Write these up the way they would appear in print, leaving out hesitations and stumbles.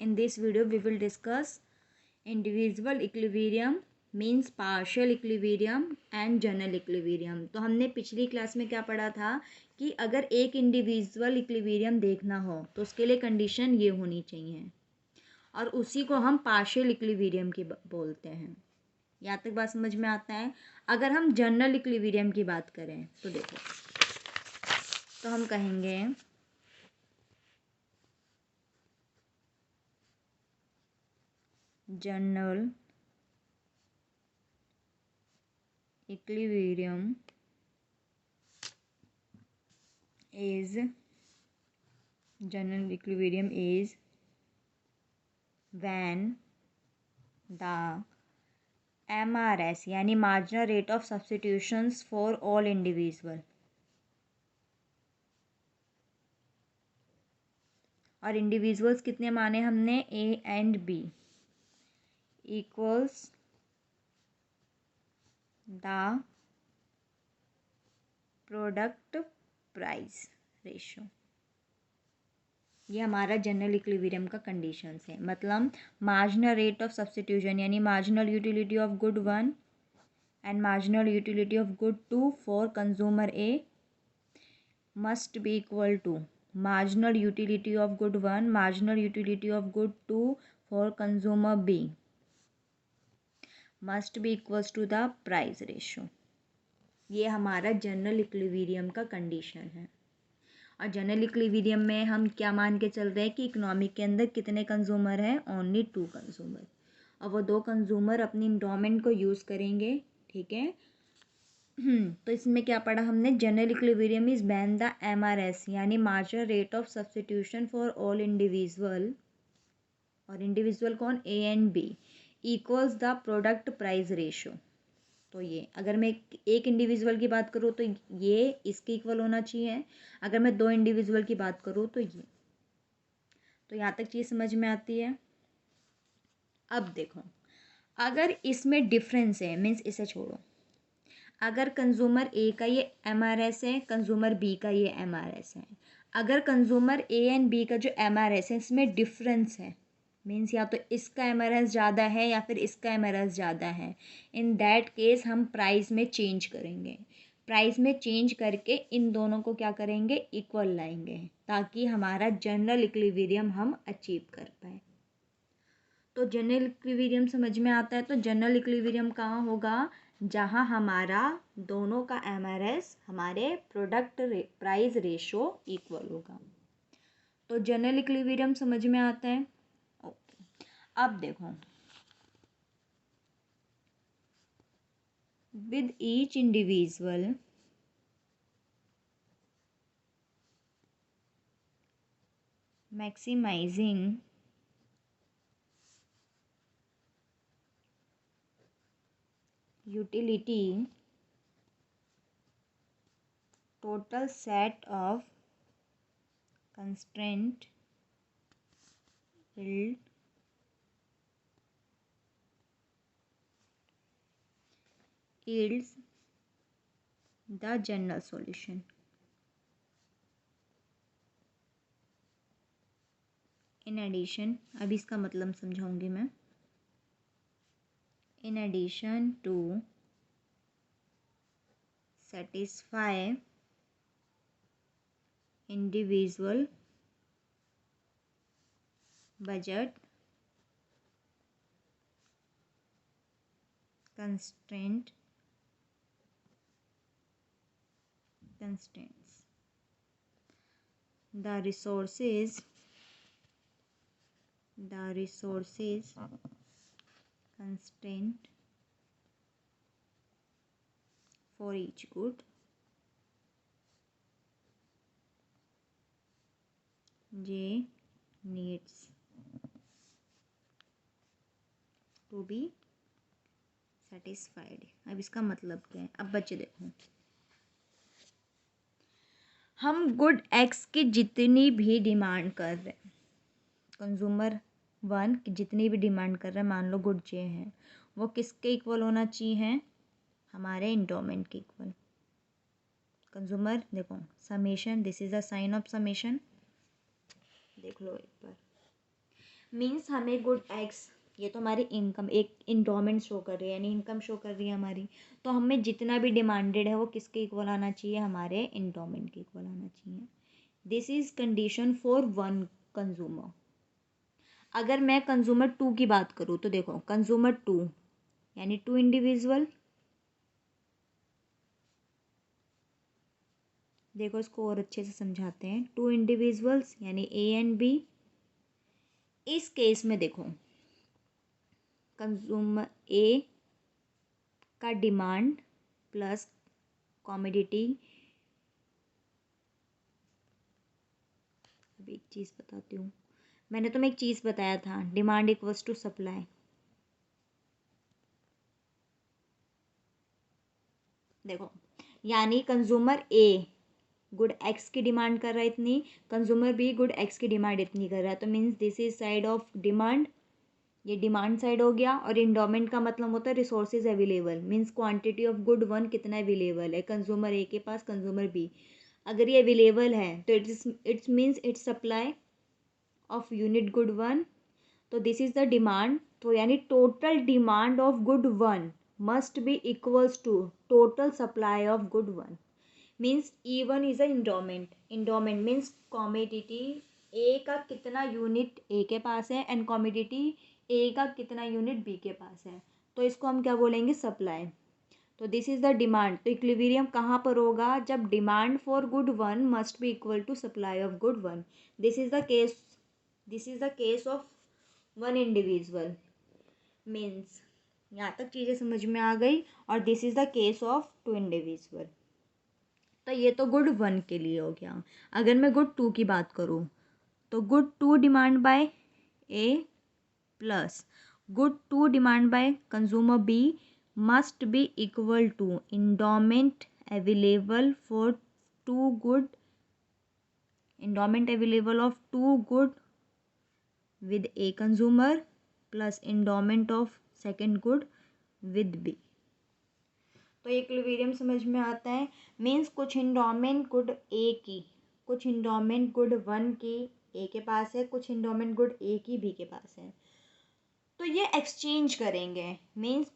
In this video we will discuss individual equilibrium means partial equilibrium and general equilibrium. तो हमने पिछली class में क्या पढ़ा था कि अगर एक इंडिविजुअल इक्विलिब्रियम देखना हो तो उसके लिए कंडीशन ये होनी चाहिए और उसी को हम पार्शियल इक्विलिब्रियम की बोलते हैं। यहाँ तक बात समझ में आता है। अगर हम जनरल इक्विलिब्रियम की बात करें तो देखो, तो हम कहेंगे general equilibrium is when the MRS यानी marginal rate of substitutions for all individual, और इंडिविजुअल्स कितने माने हमने A and B equals the product price ratio. ये हमारा जनरल इक्विलिब्रियम का कंडीशंस है। मतलब मार्जिनल रेट ऑफ सब्स्टिट्यूशन यानी marginal utility of good 1 and marginal utility of good 2 for consumer A must be equal to marginal utility of good 1 marginal utility of good 2 for consumer B must be equals to the price ratio. ये हमारा general equilibrium का condition है। और general equilibrium में हम क्या मान के चल रहे हैं कि इकोनॉमिक के अंदर कितने कंज्यूमर हैं, ओनली 2 कंज्यूमर, और वो 2 कंज्यूमर अपनी इंडोमेंट को यूज़ करेंगे। ठीक है। तो इसमें क्या पढ़ा हमने, general equilibrium is when the MRS यानी marginal rate of substitution for all individual, और इंडिविजुअल कौन, A and B equals the product price ratio. तो ये अगर मैं एक इंडिविजुअल की बात करूँ तो ये इसके इक्वल होना चाहिए, अगर मैं 2 इंडिविजुअल की बात करूँ तो ये। तो यहाँ तक चीज़ समझ में आती है। अब देखो, अगर इसमें डिफरेंस है, मीन्स इसे छोड़ो, अगर कंज्यूमर A का ये MRS है, कंज्यूमर B का ये MRS है, अगर कंज्यूमर A एंड B का जो MRS है इसमें डिफरेंस है, मीन्स या तो इसका MRS ज़्यादा है या फिर इसका MRS ज़्यादा है, इन दैट केस हम प्राइस में चेंज करेंगे। प्राइस में चेंज करके इन दोनों को क्या करेंगे, इक्वल लाएंगे, ताकि हमारा जनरल इक्विलिब्रियम हम अचीव कर पाए। तो जनरल इक्विलिब्रियम समझ में आता है। तो जनरल इक्विलिब्रियम कहाँ होगा, जहाँ हमारा दोनों का MRS हमारे प्रोडक्ट प्राइस रेशो इक्वल होगा। तो जनरल इक्विलिब्रियम समझ में आता है। ओके, अब देखो, with each individual maximizing utility, total set of constraint yields the general solution. In addition, अब इसका मतलब समझाऊंगी मैं। In addition to satisfy individual budget constraints, the resources constraint for each good J needs to be satisfied। अब इसका मतलब क्या है, अब बच्चे देखो, हम गुड X की जितनी भी डिमांड कर रहे हैं, कंज्यूमर 1 की जितनी भी डिमांड कर रहे हैं, मान लो गुड J है, वो किसके इक्वल होना चाहिए, हमारे इंडोमेंट के इक्वल। कंज्यूमर देखो, summation, this is a sign of summation, देख लो एक बार। मीन्स हमें गुड एक्स, ये तो हमारी इनकम एक इंडोमेंट शो कर रही है, यानी इनकम शो कर रही है हमारी। तो हमें जितना भी डिमांडेड है वो किसके इक्वल आना चाहिए, हमारे इंडोमेंट के इक्वल आना चाहिए। This is condition for one consumer. अगर मैं कंज्यूमर टू की बात करूँ तो देखो, कंज्यूमर टू यानी टू इंडिविजुअल, देखो इसको और अच्छे से समझाते हैं। टू इंडिविजुअल्स यानी ए एंड बी। इस केस में देखो, कंज्यूमर ए का डिमांड प्लस कॉमोडिटी, अब एक चीज़ बताती हूँ, मैंने तुम्हें एक चीज़ बताया था, डिमांड इक्वल्स टू सप्लाई। देखो, यानी कंज्यूमर ए गुड एक्स की डिमांड कर रहा है इतनी, कंज्यूमर बी गुड एक्स की डिमांड इतनी कर रहा है, तो means this is side of demand, ये डिमांड साइड हो गया। और इंडोमेंट का मतलब होता है resources available, means quantity of good one कितना अवेलेबल है कंज्यूमर ए के पास, कंज्यूमर बी। अगर ये अवेलेबल है तो it's means it's supply of unit good one, तो दिस इज द डिमांड। तो यानी total demand of good one must be equals to total supply of good one. Means E one is a endowment, endowment means commodity A का कितना unit A के पास है and commodity A का कितना unit B के पास है, तो इसको हम क्या बोलेंगे, सप्लाई। तो दिस इज द डिमांड। तो इक्विलिब्रियम कहाँ पर होगा, जब demand for good one must be equal to supply of good one. This is the case, this is the case of one individual. Means यहाँ तक चीज़ें समझ में आ गई। और this is the case of two individual. तो ये तो गुड वन के लिए हो गया। अगर मैं गुड टू की बात करूँ तो good two demand by A plus good two demand by consumer B must be equal to endowment available for two good, endowment available of two good with A consumer plus endowment of second good with B. तो equilibrium समझ में आता है। Means कुछ endowment good ए की, कुछ endowment good one की ए के पास है, कुछ इंडोमेंट गुड ए की बी के पास है, तो ये एक्सचेंज करेंगे। मीन्स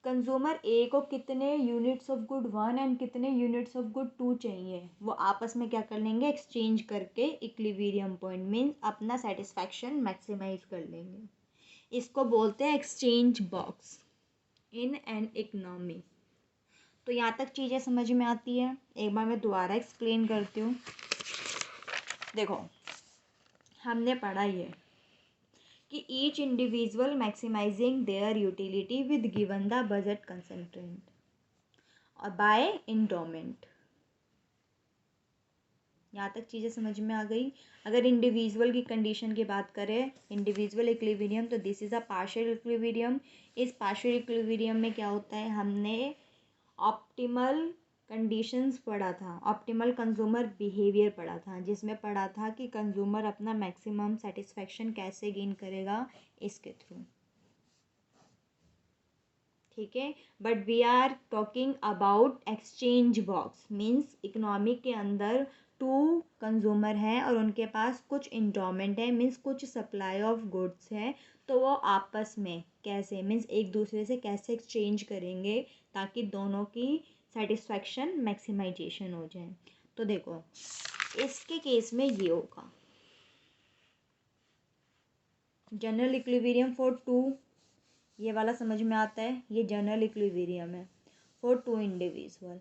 कंज्यूमर ए को कितने units of good one and कितने यूनिट्स ऑफ गुड टू चाहिए, वो आपस में क्या कर लेंगे, एक्सचेंज करके इक्विलिब्रियम पॉइंट मीन्स अपना सेटिस्फैक्शन मैक्सिमाइज कर लेंगे। इसको बोलते हैं exchange box in an economy. तो यहाँ तक चीज़ें समझ में आती है। एक बार मैं दोबारा एक्सप्लेन करती हूँ। देखो, हमने पढ़ा ये कि each individual maximising their utility with given the budget constraint और बाय इंडोमेंट। यहाँ तक चीज़ें समझ में आ गई। अगर इंडिविजुअल की कंडीशन की बात करें, इंडिविजुअल इक्विलिब्रियम, तो this is a partial equilibrium. इस पार्शियल इक्विलिब्रियम में क्या होता है, हमने ऑप्टिमल कंडीशंस पढ़ा था, ऑप्टिमल कंज्यूमर बिहेवियर पढ़ा था, जिसमें पढ़ा था कि कंज्यूमर अपना मैक्सिमम सेटिस्फैक्शन कैसे गेन करेगा, इसके थ्रू। ठीक है, but we are talking about exchange box. Means economy के अंदर टू कंज्यूमर हैं और उनके पास कुछ इंडोमेंट है, मीन्स कुछ सप्लाई ऑफ गुड्स है, तो वो आपस में कैसे, मीन्स एक दूसरे से कैसे एक्सचेंज करेंगे ताकि दोनों की सेटिस्फैक्शन मैक्सिमाइजेशन हो जाए। तो देखो, इसके केस में ये होगा जनरल इक्विलिब्रियम फॉर टू, ये वाला समझ में आता है, ये जनरल इक्विलिब्रियम है फॉर टू इंडिविजुअल।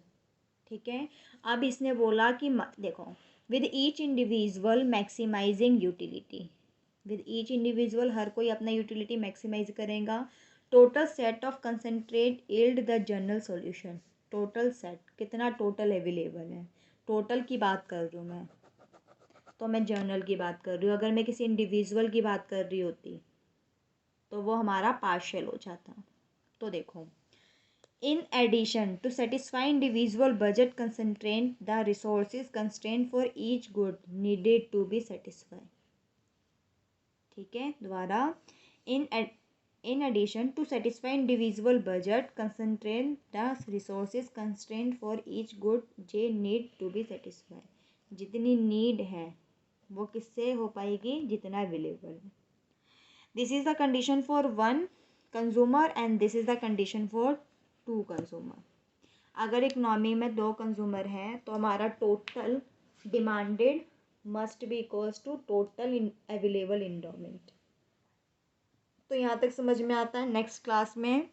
ठीक है, अब इसने बोला कि देखो, with each individual maximising utility, with each individual हर कोई अपना यूटिलिटी मैक्सिमाइज करेगा, total set of constraint yield the general solution. Total set कितना टोटल अवेलेबल है, टोटल की बात कर रही हूँ मैं, तो मैं जनरल की बात कर रही हूँ। अगर मैं किसी इंडिविजुअल की बात कर रही होती तो वो हमारा पार्शियल हो जाता। तो देखो, in addition to satisfy individual budget constraint the resources constraint for each good needed to be satisfy. ठीक है, दोबारा, in addition to satisfy individual budget constraint the resources constraint for each good J need to be satisfy. जितनी need है वो किससे हो पाएगी, जितना अवेलेबल है। This is the condition for 1 consumer and this is the condition for 2 consumer. अगर economy में 2 कंज्यूमर हैं तो हमारा total demanded must be equals to total available endowment. तो यहाँ तक समझ में आता है। नेक्स्ट क्लास में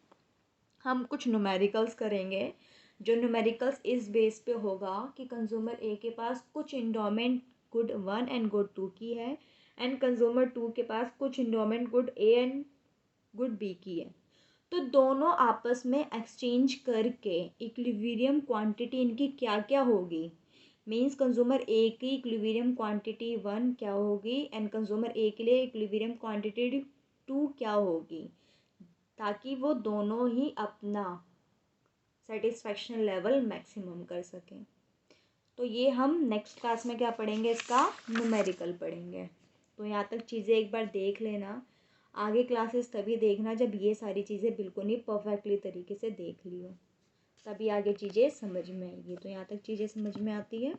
हम कुछ न्यूमेरिकल्स करेंगे, जो न्यूमेरिकल्स इस बेस पे होगा कि कंज्यूमर ए के पास कुछ इंडोमेंट गुड 1 एंड गुड 2 की है एंड कंज्यूमर 2 के पास कुछ endowment good A and good B की है। तो दोनों आपस में एक्सचेंज करके इक्विलिब्रियम क्वांटिटी इनकी क्या क्या होगी, मीन्स कंज्यूमर ए की इक्विलिब्रियम क्वांटिटी 1 क्या होगी एंड कंज्यूमर ए के लिए इक्विलिब्रियम क्वांटिटी 2 क्या होगी, ताकि वो दोनों ही अपना सेटिस्फैक्शन लेवल मैक्सिमम कर सकें। तो ये हम नेक्स्ट क्लास में क्या पढ़ेंगे, इसका न्यूमेरिकल पढ़ेंगे। तो यहाँ तक चीज़ें एक बार देख लेना, आगे क्लासेस तभी देखना जब ये सारी चीज़ें बिल्कुल ही परफेक्टली तरीके से देख ली हो, तभी आगे चीज़ें समझ में आएगी। तो यहाँ तक चीज़ें समझ में आती है।